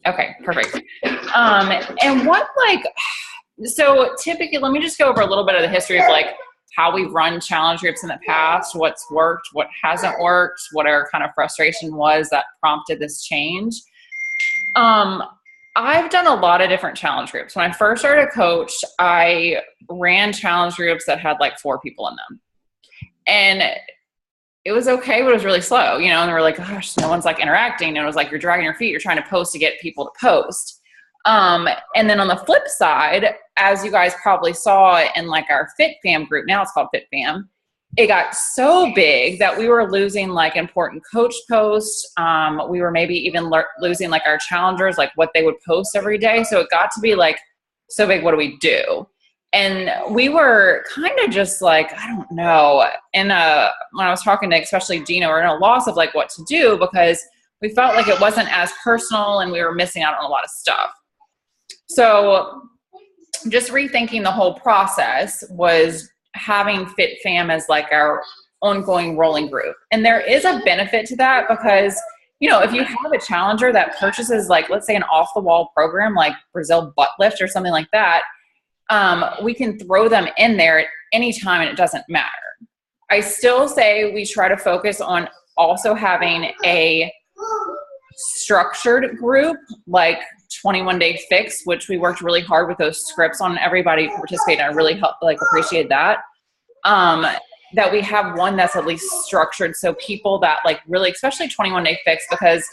Okay, perfect. And what so typically, let me just go over a little bit of the history of how we've run challenge groups in the past, what's worked, what hasn't worked, what our kind of frustration was that prompted this change. I've done a lot of different challenge groups. When I first started to coach, I ran challenge groups that had 4 people in them. And it was okay, but it was really slow, and they were like, gosh, no one's interacting. And it was you're dragging your feet, you're trying to post to get people to post. And then on the flip side, as you guys probably saw in our Fit Fam group, now it's called Fit Fam, it got so big that we were losing important coach posts. We were maybe even losing our challengers, what they would post every day. So it got to be so big, what do we do? And we were kind of just I don't know. And when I was talking to especially Gina, we're in a loss of what to do, because we felt it wasn't as personal and we were missing out on a lot of stuff. So just rethinking the whole process was having Fit Fam as our ongoing rolling group. And there is a benefit to that, because if you have a challenger that purchases let's say an off the wall program like Brazil butt lift or something like that, we can throw them in there at any time and it doesn't matter. I still say we try to focus on also having a structured group 21 Day Fix, which we worked really hard with those scripts on everybody participated. I really appreciate that. That we have one that's at least structured, so people that really, especially 21 Day Fix, because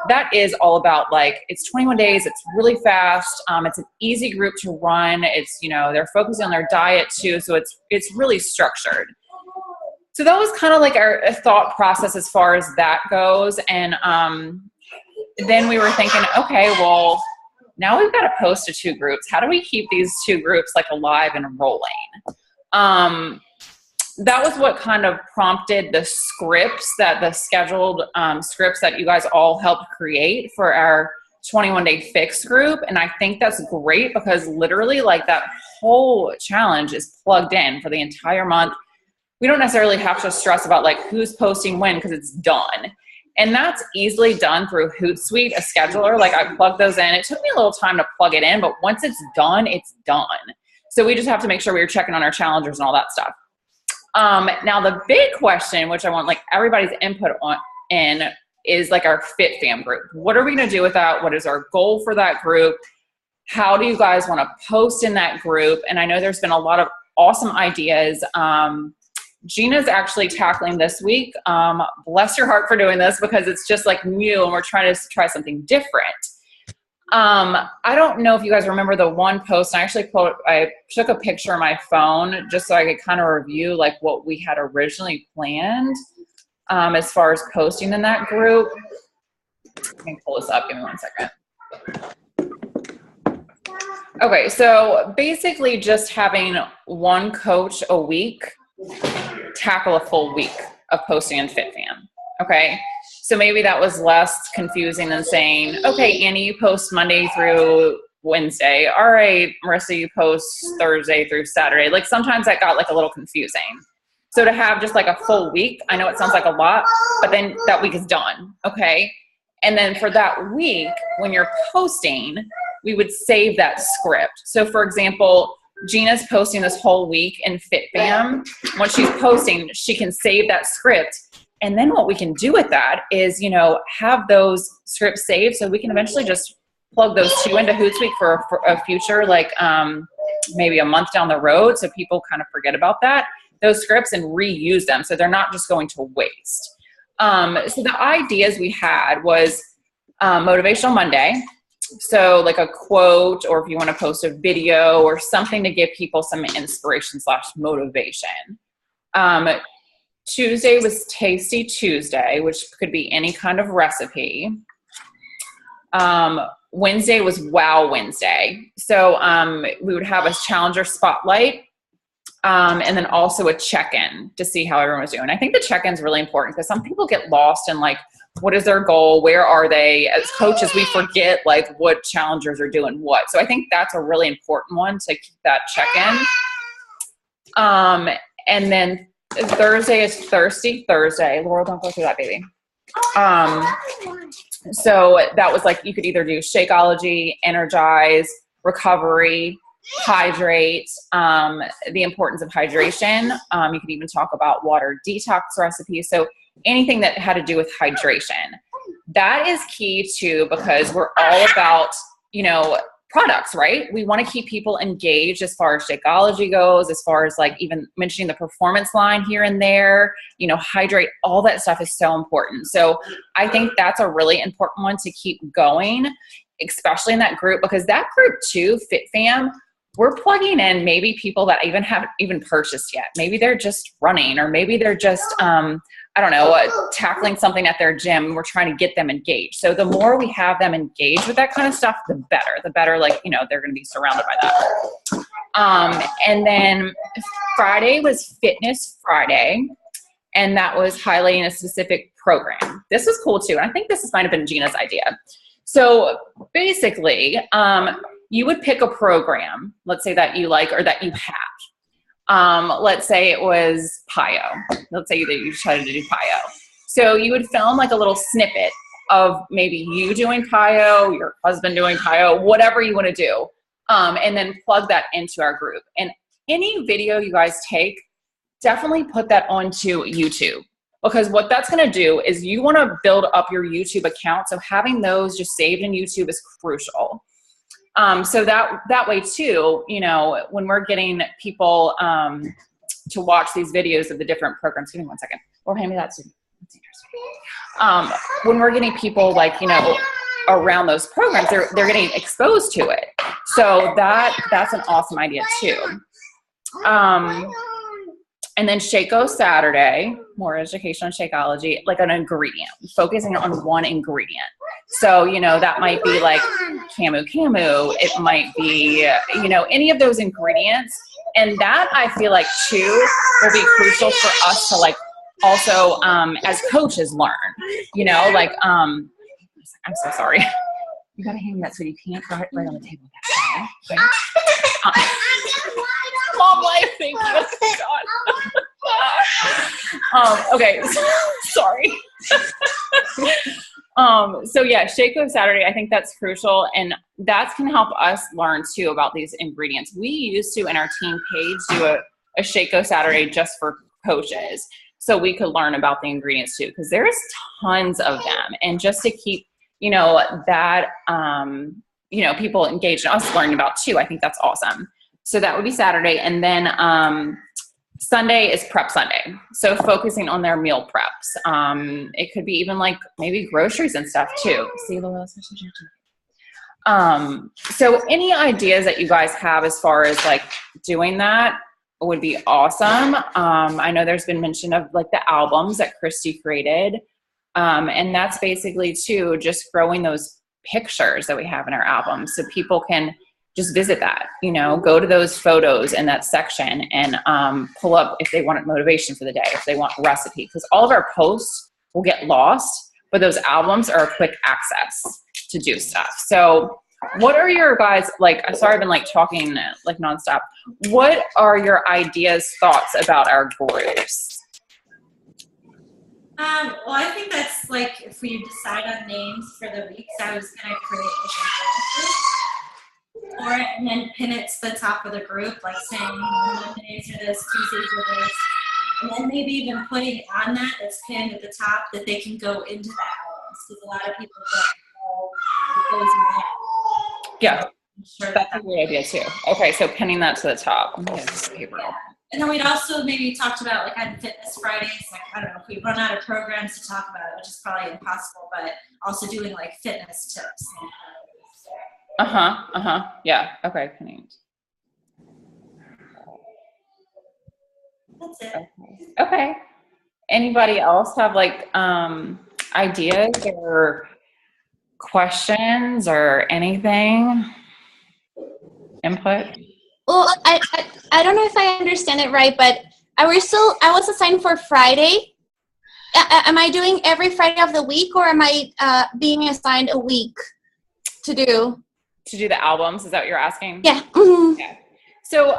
that is all about it's 21 days, it's really fast, it's an easy group to run, it's they're focusing on their diet too, so it's really structured. So that was kind of our thought process as far as that goes. And then we were thinking, okay, well, now we've got to post to 2 groups. How do we keep these 2 groups alive and rolling? That was what kind of prompted the scripts, the scheduled scripts that you guys all helped create for our 21 Day Fix group. And I think that's great, because literally that whole challenge is plugged in for the entire month. We don't necessarily have to stress about who's posting when, because it's done. And that's easily done through Hootsuite, a scheduler. I plug those in. It took me a little time to plug it in, but once it's done, it's done. So we just have to make sure we're checking on our challengers and all that stuff. Now the big question, which I want everybody's input in, is our Fit Fam group. What are we going to do with that? What is our goal for that group? How do you guys want to post in that group? And I know there's been a lot of awesome ideas. Gina's actually tackling this week. Bless your heart for doing this, because it's just new and we're trying to try something different. I don't know if you guys remember the one post. I took a picture of my phone just so I could kind of review what we had originally planned as far as posting in that group. Let me pull this up. Give me 1 second. Okay, so basically just having one coach a week tackle a full week of posting in Fit Fam. Okay. So maybe that was less confusing than saying, okay, Annie, you post Monday through Wednesday. All right, Marissa, you post Thursday through Saturday. Sometimes that got a little confusing. So to have just a full week, I know it sounds like a lot, but then that week is done. Okay. And then for that week, when you're posting, we would save that script. So for example, Gina's posting this whole week in Fit Fam. Once she's posting, she can save that script. And then what we can do with that is, have those scripts saved, so we can eventually just plug those 2 into Hootsuite for a future, maybe a month down the road, so people kind of forget about those scripts and reuse them, so they're not just going to waste. So the ideas we had was Motivational Monday. So a quote, or if you want to post a video or something to give people some inspiration / motivation. Tuesday was Tasty Tuesday, which could be any kind of recipe. Wednesday was Wow Wednesday. So we would have a challenger spotlight, and then also a check-in to see how everyone was doing. I think the check-in is really important, because some people get lost in what is their goal? Where are they? As coaches, we forget what challengers are doing what. So I think that's a really important one, to keep that check-in. And then Thursday is Thirsty Thursday. Laurel, don't go through that, baby. So that was like, you could either do Shakeology, Energize, Recovery, Hydrate, the importance of hydration. You could even talk about water detox recipes. So anything that had to do with hydration. That is key too, because we're all about, products, right? We want to keep people engaged as far as Shakeology goes, as far as like even mentioning the performance line here and there, hydrate, all that stuff is so important. So I think that's a really important one to keep going, especially in that group, because that group too, Fit Fam, we're plugging in maybe people that haven't even purchased yet. Maybe they're just running, or maybe they're just, tackling something at their gym. We're trying to get them engaged. So the more we have them engaged with that kind of stuff, the better, they're going to be surrounded by that. And then Friday was Fitness Friday, and that was highlighting a specific program. This was cool too. And I think this might have been Gina's idea. So basically, you would pick a program, let's say that you like, or that you have. Let's say it was PIO. Let's say that you decided to do PIO. So you would film like a little snippet of maybe you doing PIO, your husband doing PIO, whatever you want to do. And then plug that into our group. And any video you guys take, definitely put that onto YouTube. Because what that's going to do is you want to build up your YouTube account. So having those just saved in YouTube is crucial. So that way too, when we're getting people to watch these videos of the different programs, give me 1 second, or hand me that. That's interesting. When we're getting people around those programs, they're getting exposed to it. So that's an awesome idea too. And then Shako Saturday, more education on Shakeology, like an ingredient, focusing on one ingredient. So, that might be like camu. It might be, any of those ingredients. And that I feel like too will be crucial for us to like also as coaches learn, I'm so sorry. You gotta hand me that so you can't throw it right on the table. Okay? Mom life, thank you. Oh, God. Okay, sorry. So yeah, Shako Saturday, I think that's crucial, and that's can help us learn too about these ingredients. We used to in our team page do a Shako Saturday just for coaches, so we could learn about the ingredients too, because there's tons of them, and just to keep that people engaged and us learning about too, I think that's awesome. So that would be Saturday, and then Sunday is Prep Sunday. So focusing on their meal preps. It could be even like maybe groceries and stuff too. See, so any ideas that you guys have as far as like doing that would be awesome. I know there's been mention of like the albums that Christy created. And that's basically too, just growing those pictures that we have in our albums so people can just visit that, go to those photos in that section and pull up if they want motivation for the day, if they want recipe, because all of our posts will get lost, but those albums are a quick access to do stuff. So what are your guys, sorry, I've been talking nonstop. What are your ideas, thoughts about our groups? Well, I think that's if we decide on names for the weeks, I was going to create for it and then pin it to the top of the group, saying Mondays are this, Tuesdays are this, and then maybe even putting on that that's pinned at the top that they can go into the albums, because a lot of people don't know what goes in there. Yeah, sure that's a great idea too. Okay, so pinning that to the top. Paper. And then we'd also maybe talked about on Fitness Fridays, I don't know if we run out of programs to talk about it, which is probably impossible, but also doing fitness tips. Yeah. Okay. Pinning. That's it. Okay. Anybody else have ideas or questions or anything? Input? Well, I don't know if I understand it right, but I was assigned for Friday. Am I doing every Friday of the week, or am I being assigned a week to do? To do the albums, is that what you're asking? Yeah. Mm-hmm. Yeah. So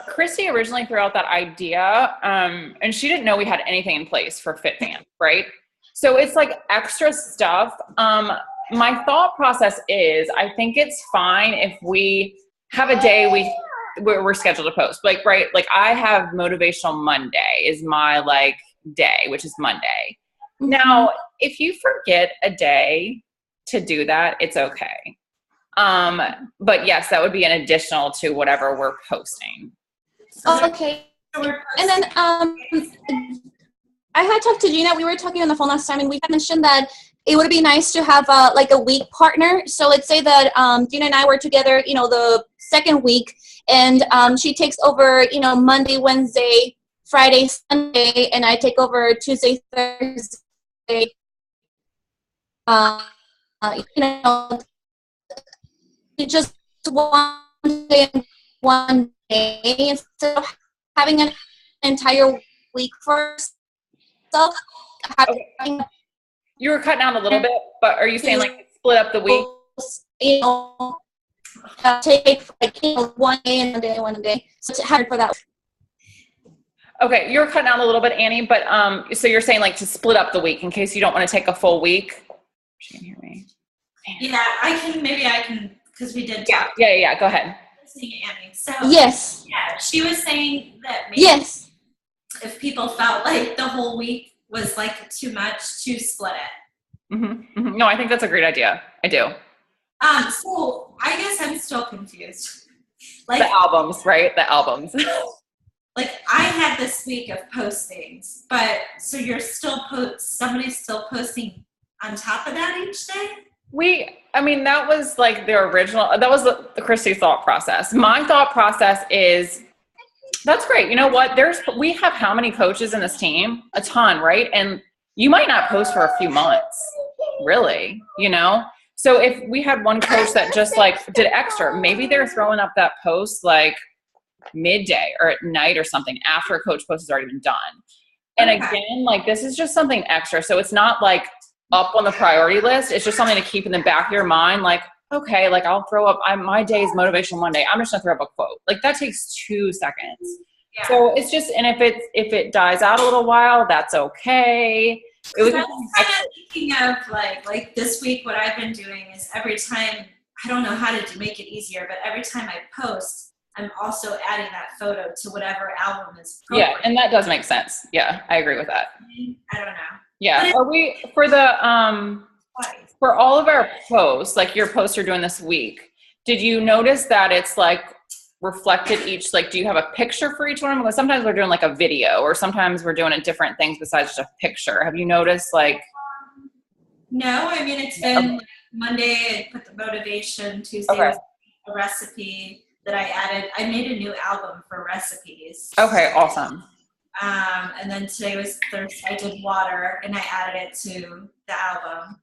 Christy originally threw out that idea, and she didn't know we had anything in place for FitFam, right? So it's like extra stuff. My thought process is, I think it's fine if we have a day we're scheduled to post. Like, right, like I have Motivational Monday is my like day, which is Monday. Mm-hmm. Now, if you forget a day to do that, it's okay. But yes, that would be an additional to whatever we're posting. Okay. And then I had talked to Gina. We were talking on the phone last time, and we had mentioned that it would be nice to have like a week partner. So let's say that Gina and I were together, you know, the second week, and she takes over, you know, Monday, Wednesday, Friday, Sunday, and I take over Tuesday, Thursday. You know, just one day instead of having an entire week for yourself. Okay. You were cutting out a little bit, but are you saying like split up the week? You know, take like, you know, one day, one day. So it's hard for that. Okay, you're cutting out a little bit, Annie, but so you're saying like to split up the week in case you don't want to take a full week. She can hear me. Yeah, I can, because we did talk. Yeah. Go ahead. Annie. So yes. Yeah, she was saying that maybe yes. if people felt like the whole week was like too much, to split it. Mm-hmm. Mm-hmm. No, I think that's a great idea. I do. So I guess I'm still confused. Like the albums, right? The albums. Like I had this week of postings, but so you're still somebody's still posting on top of that each day? I mean, that was like the original, that was the Christy thought process. My thought process is, that's great. You know what? We have how many coaches in this team? A ton, right? And you might not post for a few months, really, you know? So if we had one coach that just like did extra, maybe they're throwing up that post like midday or at night or something after a coach post has already been done. And again, like this is just something extra. So it's not like up on the priority list. It's just something to keep in the back of your mind. Like, okay, like I'll throw up, my day is Motivational Monday. I'm just gonna throw up a quote. Like that takes 2 seconds. Yeah. So it's just, and if it dies out a little while, that's okay. It was kind of thinking of like this week, what I've been doing is every time, I don't know how to make it easier, but every time I post, I'm also adding that photo to whatever album is appropriate. Yeah, and that does make sense. Yeah, I agree with that. I don't know. Yeah, are we, for the, for all of our posts, like your posts you're doing this week, did you notice that it's like reflected each, like do you have a picture for each one? Because sometimes we're doing like a video or sometimes we're doing different things besides just a picture. Have you noticed like? No, I mean, it's been like Monday, I put the motivation, Tuesday was a recipe that I added. I made a new album for recipes. Okay, awesome. And then today was Thursday. I did water and I added it to the album.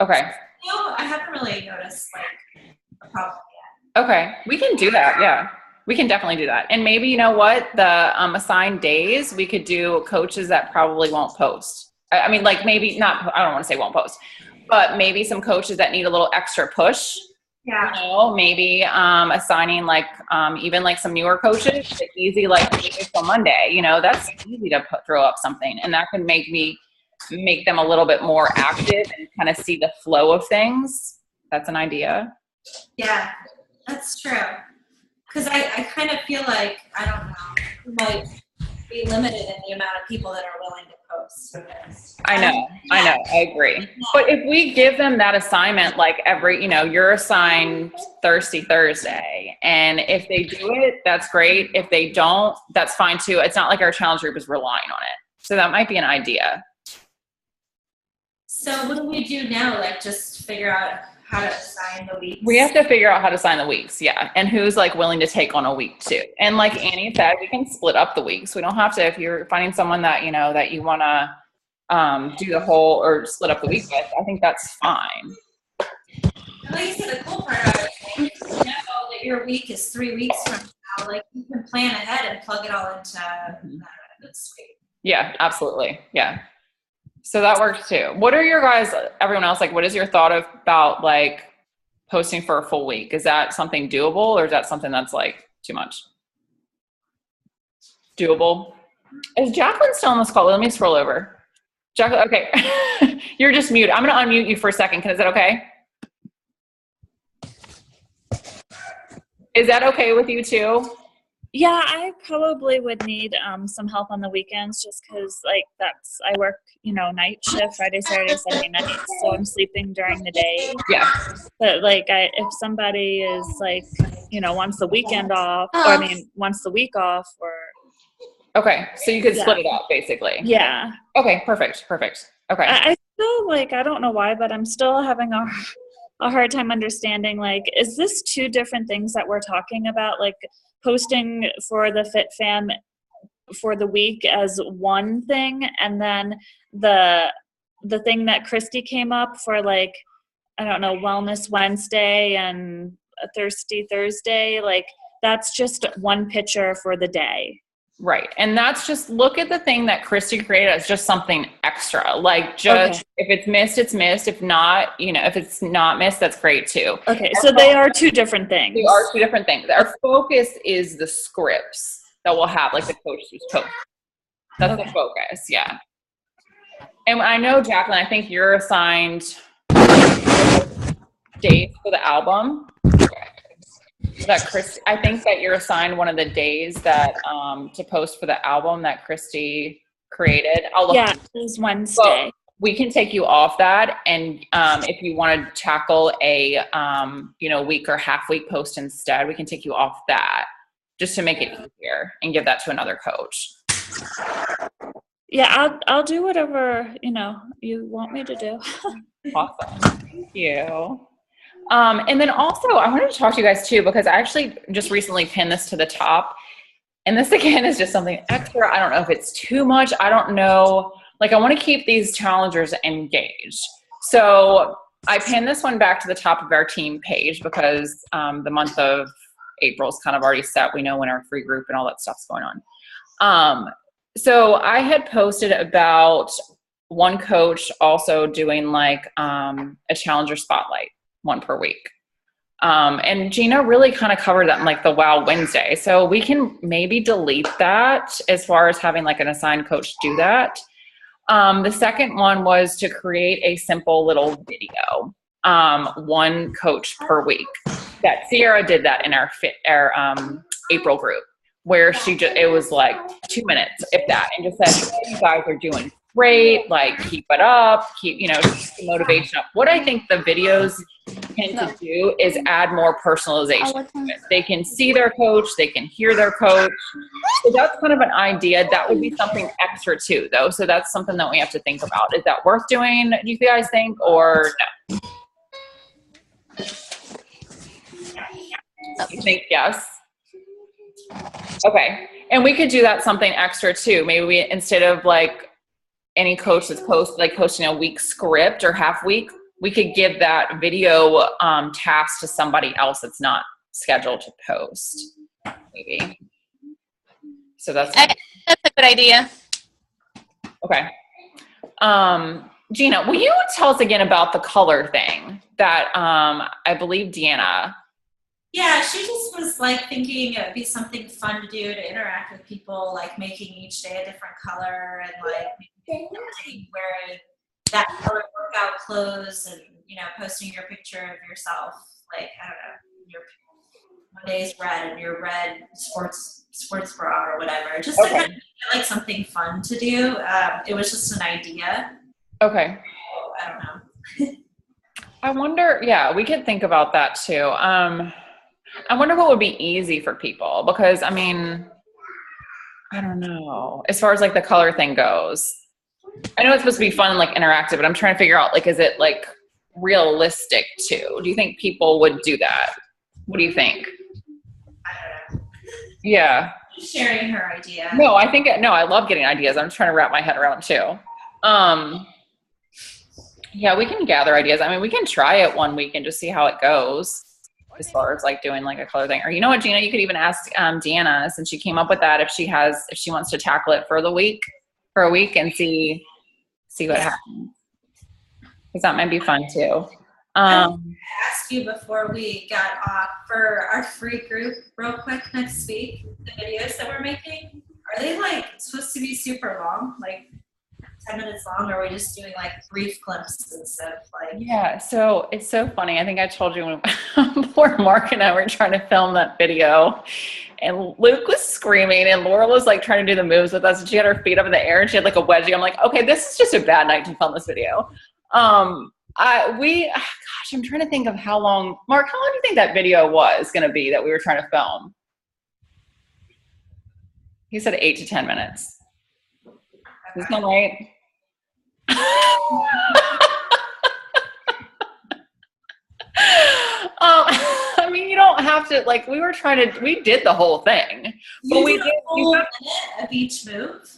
Okay. No, I haven't really noticed like a problem yet. Okay, we can do that. Yeah, we can definitely do that. And maybe, you know what, the assigned days, we could do coaches that probably won't post. I mean, like maybe not, I don't want to say won't post, but maybe some coaches that need a little extra push. Yeah. You know, maybe assigning like even like some newer coaches, it's easy, like on Monday, you know, that's easy to throw up something, and that can make them a little bit more active and kind of see the flow of things. That's an idea. Yeah, that's true. Because I kind of feel like, I don't know, might be limited in the amount of people that are willing to post. I know, I agree. But if we give them that assignment, like every, you know, you're assigned Thursday, and if they do it, that's great. If they don't, that's fine too. It's not like our challenge group is relying on it. So that might be an idea. So what do we do now? Like just figure out how to assign the weeks? We have to figure out how to assign the weeks, yeah. And who's like willing to take on a week too. And like Annie said, we can split up the weeks. We don't have to, if you're finding someone that, you know, that you want to do the whole or split up the week with, I think that's fine. Like you said, the cool part about it is you know that your week is 3 weeks from now. Like you can plan ahead and plug it all into this week. Yeah, absolutely. Yeah. So that works too. What are your guys, everyone else, like what is your thought about like posting for a full week? Is that something doable or is that something that's like too much? Doable. Is Jacqueline still on this call? Let me scroll over. Jacqueline, okay. You're just mute. I'm going to unmute you for a second. Is that okay? Is that okay with you too? Yeah, I probably would need some help on the weekends just because, like, I work, night shift, Friday, Saturday, Sunday night, so I'm sleeping during the day. Yeah. But, like, if somebody is, like, wants the weekend off, wants the week off, or... Okay, so you could split it up, basically. Yeah. Okay, perfect. Okay. I still, like, I don't know why, but I'm still having a hard time understanding, like, is this two different things that we're talking about? Like, posting for the Fit Fam for the week as one thing, and then the thing that Christy came up for, like, I don't know, Wellness Wednesday and a Thirsty Thursday, like, that's just one picture for the day. Right. And that's just, look at the thing that Christy created as just something extra. Like, just, if it's missed, it's missed. If not, if it's not missed, that's great too. Okay. So they are two different things. They are two different things. Our focus is the scripts that we'll have, like the coach's post. That's the focus. Yeah. And I know, Jacqueline, I think you're assigned dates for the album. I think that you're assigned one of the days that to post for the album that Christy created. It was Wednesday. Well, we can take you off that, and if you want to tackle a week or half week post instead, we can take you off that just to make it easier and give that to another coach. Yeah, I'll do whatever you want me to do. Awesome. Thank you. And then also I wanted to talk to you guys too, because I actually just recently pinned this to the top, and this again is just something extra. I don't know if it's too much. I don't know. Like, I want to keep these challengers engaged. So I pinned this one back to the top of our team page because the month of April is kind of already set. We know when our free group and all that stuff's going on. So I had posted about one coach also doing like a challenger spotlight, one per week. And Gina really kind of covered that in like the Wow Wednesday. So we can maybe delete that as far as having like an assigned coach do that. The second one was to create a simple little video, one coach per week. That Sierra did that in our April group, where it was like 2 minutes, if that, and just said, hey, you guys are doing great, like keep it up, keep the motivation up. What I think the videos tend to do is add more personalization. They can see their coach, they can hear their coach. So that's kind of an idea. That would be something extra too, though. So that's something that we have to think about. Is that worth doing, do you guys think, or no? You think yes? Okay. And we could do that something extra too. Maybe we, instead of like any coach that's posting a week script or half week, we could give that video task to somebody else that's not scheduled to post, maybe. So that's a good idea. Okay. Gina, will you tell us again about the color thing that I believe Deanna. Yeah, she just was like thinking it would be something fun to do to interact with people, like making each day a different color and like wearing that color workout clothes and, posting your picture of yourself. Like, I don't know, your one day's red and your red sports bra or whatever. Just to kind of like something fun to do. It was just an idea. Okay. I don't know. I wonder, yeah, we could think about that too. I wonder what would be easy for people, because I mean, I don't know, as far as like the color thing goes. I know it's supposed to be fun and like interactive, but I'm trying to figure out, like, is it like realistic too? Do you think people would do that? What do you think? I don't know. Yeah. Sharing her idea. No, I love getting ideas. I'm trying to wrap my head around too. Yeah, we can gather ideas. I mean, we can try it one week and just see how it goes, as far as like doing like a color thing. Or you know what, Gina, you could even ask Deanna, since she came up with that, if she wants to tackle it for a week and see what happens. Because that might be fun too. I wanted to ask you before we got off, for our free group real quick next week, the videos that we're making, are they like supposed to be super long? Like 10 minutes long, or are we just doing like brief clips and stuff? Like, Yeah, so it's so funny. I think I told you when before Mark and I were trying to film that video, and Luke was screaming, and Laura was like trying to do the moves with us, and she had her feet up in the air, and she had like a wedgie. I'm like, okay, this is just a bad night to film this video. Gosh, I'm trying to think of how long. Mark, how long do you think that video was going to be that we were trying to film? He said 8 to 10 minutes. Is that right? I mean, you don't have to, like, we did the whole thing. But we did a whole minute of each move?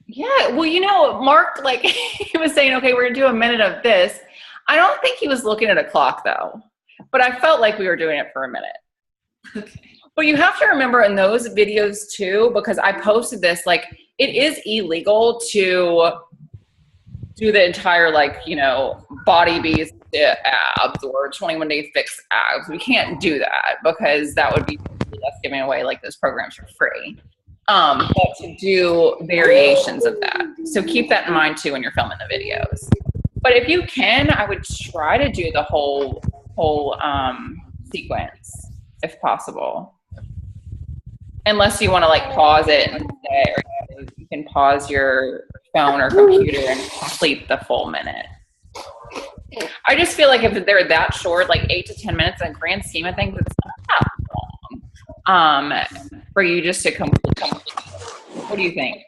Yeah, well, Mark, like, he was saying, okay, we're going to do a minute of this. I don't think he was looking at a clock, though. But I felt like we were doing it for a minute. Okay. But you have to remember in those videos, too, because I posted this, like, it is illegal to do the entire, like, body beast abs or 21-day fix abs. We can't do that because that would be us giving away, like, those programs for free. But to do variations of that. So keep that in mind, too, when you're filming the videos. But if you can, I would try to do the whole sequence, if possible. Unless you want to, like, pause it and say, or you can pause your phone or computer and complete the full minute. I just feel like if they're that short, like 8 to 10 minutes, in the grand scheme of things, it's not that long for you just to complete. What do you think?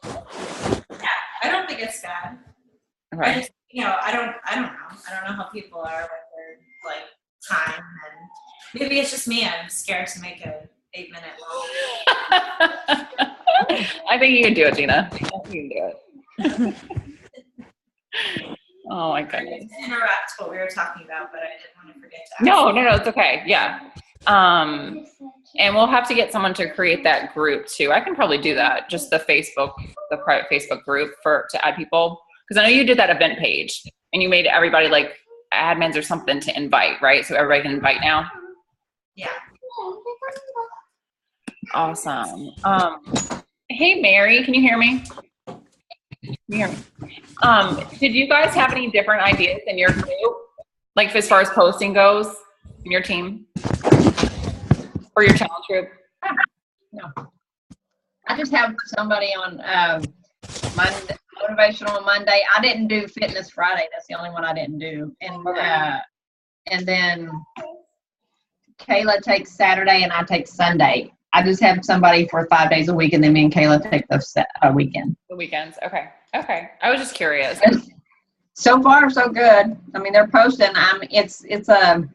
I don't think it's bad. Okay. I just, I don't know. I don't know how people are with their, like, time, and maybe it's just me. I'm scared to make a 8-minute long. I think you can do it, Gina. I think you can do it. Oh my goodness. Interrupt what we were talking about, but I didn't want to forget to ask. No, it's okay. Yeah. And we'll have to get someone to create that group too. I can probably do that. Just the private Facebook group to add people. Because I know you did that event page and you made everybody like admins or something to invite, right? So everybody can invite now. Yeah. Awesome. Hey, Mary, can you hear me? Can you hear me? Did you guys have any different ideas in your group? Like as far as posting goes in your team? Or your challenge group? No. I just have somebody on Monday, motivational Monday. I didn't do fitness Friday. That's the only one I didn't do. And then Kayla takes Saturday and I take Sunday. I just have somebody for 5 days a week, and then me and Kayla take the weekend. The weekends. Okay. I was just curious. So far, so good. I mean, they're posting. It's a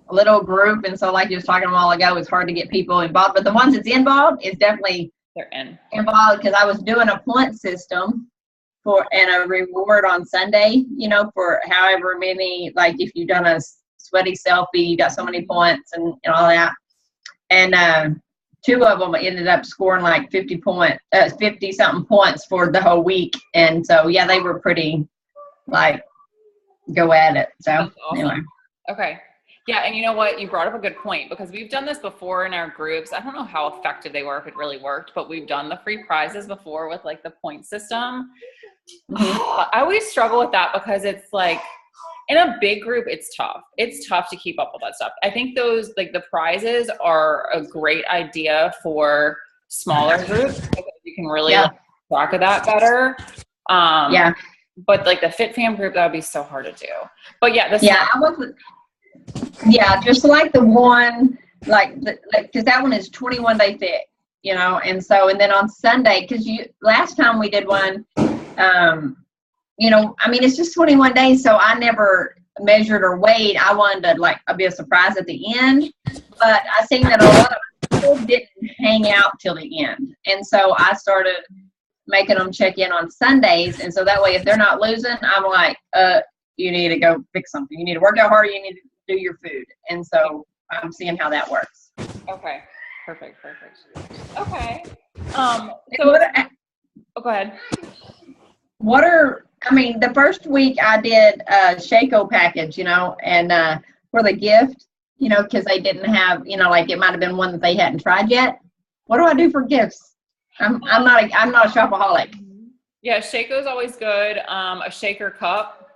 little group, and so like you was talking a while ago, it's hard to get people involved. But the ones that's involved is definitely involved, because I was doing a point system and a reward on Sunday. For however many, like if you've done a sweaty selfie, you got so many points and all that. And 2 of them ended up scoring like 50 something points for the whole week. And so, yeah, they were pretty like go at it. So awesome. Anyway. Okay. Yeah. And you know what? You brought up a good point, because we've done this before in our groups. I don't know how effective they were, if it really worked, but we've done the free prizes before with like the point system. Mm-hmm. I always struggle with that because it's like, in a big group, it's tough. It's tough to keep up with that stuff. I think those, like the prizes are a great idea for smaller groups, because you can really like, track of that better. But like the Fit Fam group, that would be so hard to do. But just like the one, because that one is 21-day fit, and so, and then on Sunday, because last time we did one, it's just 21 days, so I never measured or weighed. I wanted to be a surprise at the end, but I seen that a lot of people didn't hang out till the end, and so I started making them check in on Sundays, and so that way if they're not losing, I'm like, you need to go fix something. You need to work out harder. You need to do your food, and so I'm seeing how that works. Okay, perfect. Okay, go ahead. The first week I did a Shaco package, and for the gift, because they didn't have, it might have been one that they hadn't tried yet. What do I do for gifts? I'm not a shopaholic. Yeah, Shaco's always good. A shaker cup.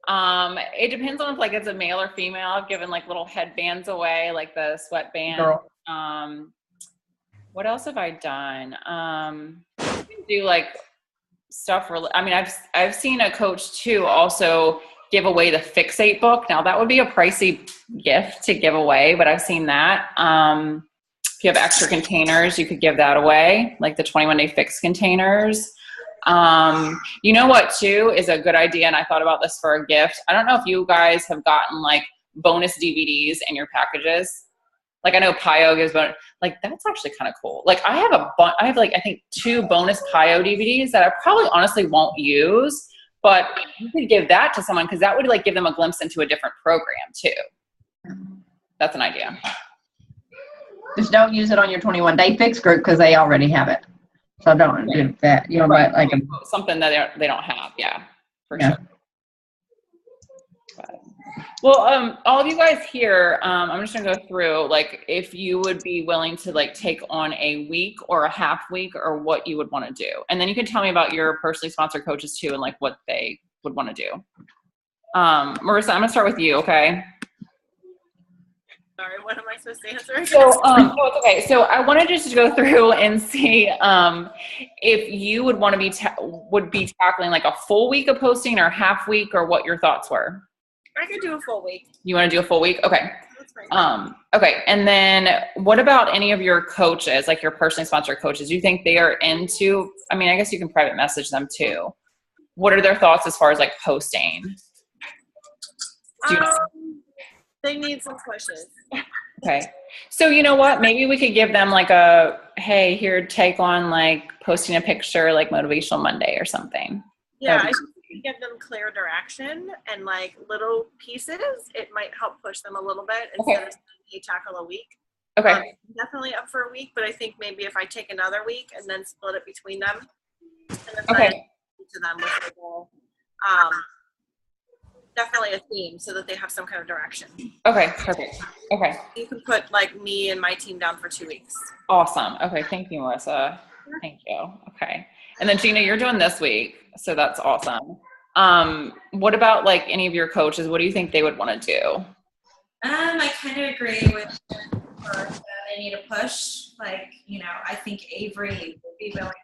It depends on if like it's a male or female. I've given like little headbands away, like the sweatband. Girl. What else have I done? You can do like stuff. I mean, I've seen a coach too also give away the Fixate book. Now that would be a pricey gift to give away, but I've seen that. If you have extra containers, you could give that away, like the 21-day fix containers. You know what too is a good idea, and I thought about this for a gift. I don't know if you guys have gotten like bonus DVDs in your packages. Like I know Pio gives bonus, like that's actually kind of cool. Like I have like I think 2 bonus Pio DVDs that I probably honestly won't use, but you could give that to someone because that would like give them a glimpse into a different program too. That's an idea. Just don't use it on your 21-day fix group because they already have it. So don't do that. You know, Right. but like something that they don't have. Yeah, for Yeah. sure. But, well, all of you guys here, I'm just gonna go through like if you would be willing to like take on a week or a half week or what you would want to do, and then you can tell me about your personally sponsored coaches too and like what they would want to do. Marissa, I'm gonna start with you. Okay. Sorry, what am I supposed to answer? So, no, it's okay. So I wanted just to go through and see if you would want to be tackling like a full week of posting or half week or what your thoughts were. I could do a full week. You want to do a full week? Okay. That's fine. Okay. And then what about any of your coaches, like your personally sponsored coaches? Do you think they are into, I mean, I guess you can private message them too. What are their thoughts as far as like posting? They need some pushes. Okay. So you know what? Maybe we could give them like a, hey, here, take on like posting a picture, like Motivational Monday or something. Yeah, I think if you give them clear direction and like little pieces, it might help push them a little bit instead of saying, hey, tackle a week. Okay. Definitely up for a week, but I think maybe if I take another week and then split it between them, and then to them with the goal, definitely a theme so that they have some kind of direction. Okay. Perfect. Okay. You can put like me and my team down for 2 weeks. Awesome. Okay. Thank you, Melissa. Thank you. Okay. And then Gina, you're doing this week. So that's awesome. What about like any of your coaches? What do you think they would want to do? I kind of agree with that they need a push. Like, you know, I think Avery would be willing to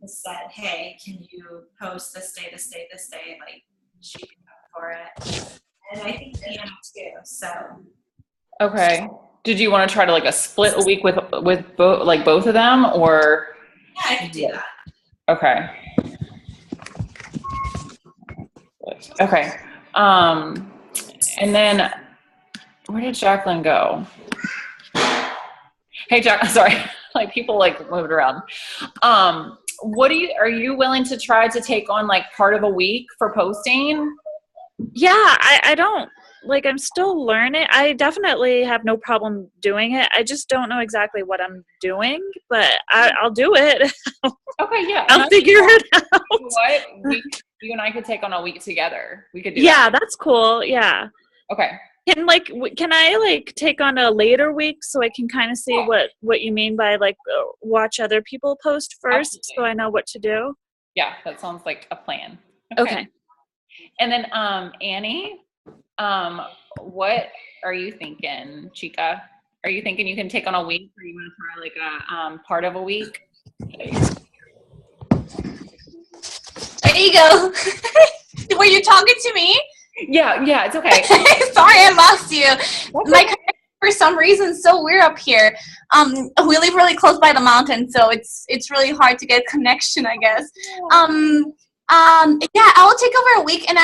if I said, hey, can you post this day, this day, this day? Like, she'd be up for it. And I think Deanna too, so. Okay. Did you want to try to like a split a week with both of them or? Yeah, I could do that. Okay. Okay. And then where did Jacqueline go? Hey, sorry. Like people like moved around. Are you willing to try to take on like part of a week for posting? Yeah, I don't, like, I'm still learning. I definitely have no problem doing it. I just don't know exactly what I'm doing, but I'll do it. Okay, yeah. I'll figure it out. You know what? You and I could take on a week together. We could do that. that. That's cool. Yeah. Okay. Can I like take on a later week so I can kind of see what you mean by like watch other people post first? Absolutely. So I know what to do? Yeah, that sounds like a plan. Okay. And then Annie, what are you thinking, Chica? Are you thinking you can take on a week or you want to try like a part of a week? There you go. Were you talking to me? Yeah, it's okay. Sorry, I lost you. My connection for some reason is so weird up here. We live really close by the mountain, so it's really hard to get connection, I guess. Yeah, I will take over a week, and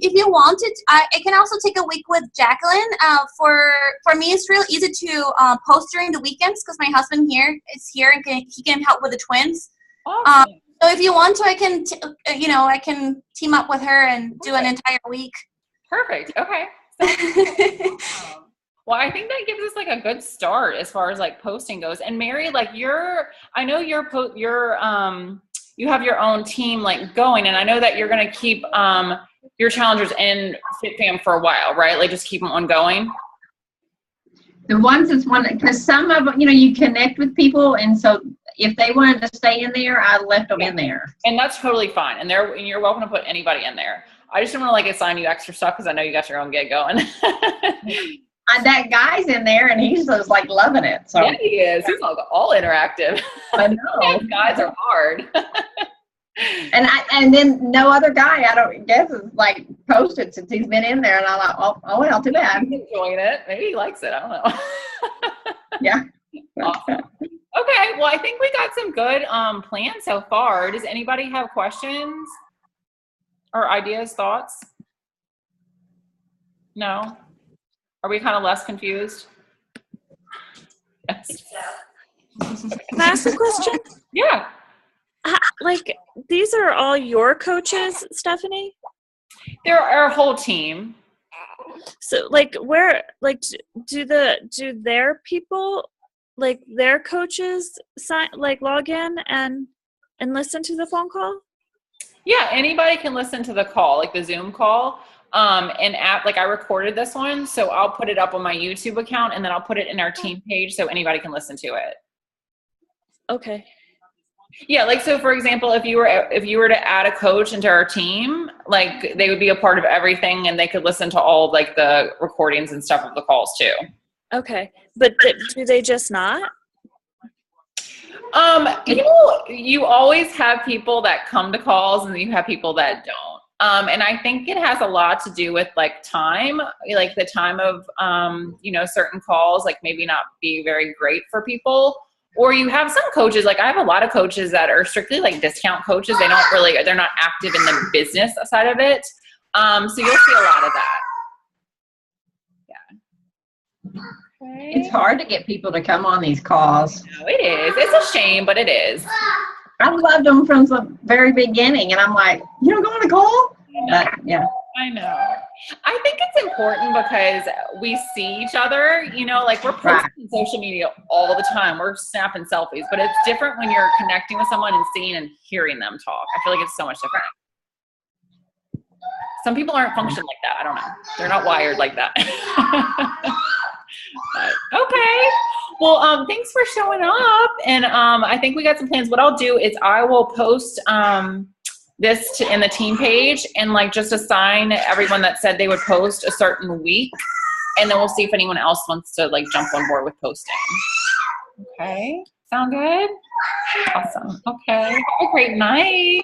if you wanted, I can also take a week with Jacqueline. For me, it's real easy to post during the weekends because my husband is here and he can help with the twins. Awesome. So if you want to, I can I can team up with her and do an entire week. Perfect. Okay. Well, I think that gives us like a good start as far as like posting goes. And Mary, like I know you have your own team like going, and I know that you're going to keep your challengers in FitFam for a while, right? Like just keep them ongoing. The ones that's one, because some of, you connect with people, and so if they wanted to stay in there, I left them in there. And that's totally fine. And you're welcome to put anybody in there. I just didn't want to like assign you extra stuff because I know you got your own gig going. That guy's in there and he's just like loving it. So yeah, he is. He's all interactive. I know. Guys are hard. And then no other guy, I don't guess, is like posted since he's been in there. And I'm like, oh well, too bad. He's enjoying it. Maybe he likes it. I don't know. Yeah. Awesome. Okay. Well, I think we got some good plans so far. Does anybody have questions or ideas, thoughts? No? Are we kind of less confused? Yes. Can I ask a question? Yeah. Like, these are all your coaches, Stephanie? They're our whole team. So, like, where, like, do their people, like, their coaches log in and listen to the phone call? Yeah, anybody can listen to the call, like the Zoom call. And like I recorded this one, so I'll put it up on my YouTube account and then I'll put it in our team page so anybody can listen to it. Okay. Yeah, like so for example, if you were to add a coach into our team, like they would be a part of everything and they could listen to all like the recordings and stuff of the calls too. Okay. But do they just not? You always have people that come to calls and you have people that don't. And I think it has a lot to do with like time, like the time of, certain calls, like maybe not be very great for people. Or you have some coaches, like I have a lot of coaches that are strictly like discount coaches. They're not active in the business side of it. So you'll see a lot of that. Yeah. Okay. It's hard to get people to come on these calls. No, it is. It's a shame, but it is. I loved them from the very beginning, and I'm like, you don't go on a call? Yeah. I know. I think it's important because we see each other, like we're posting on social media all the time. We're snapping selfies, but it's different when you're connecting with someone and seeing and hearing them talk. I feel like it's so much different. Some people aren't functioned like that. I don't know. They're not wired like that. But, okay. Well, thanks for showing up. And I think we got some plans. What I'll do is I will post this in the team page and like just assign everyone that said they would post a certain week. And then we'll see if anyone else wants to like jump on board with posting. Okay. Sound good? Awesome. Okay. Have a great night.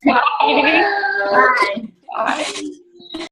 Bye. Bye. Bye.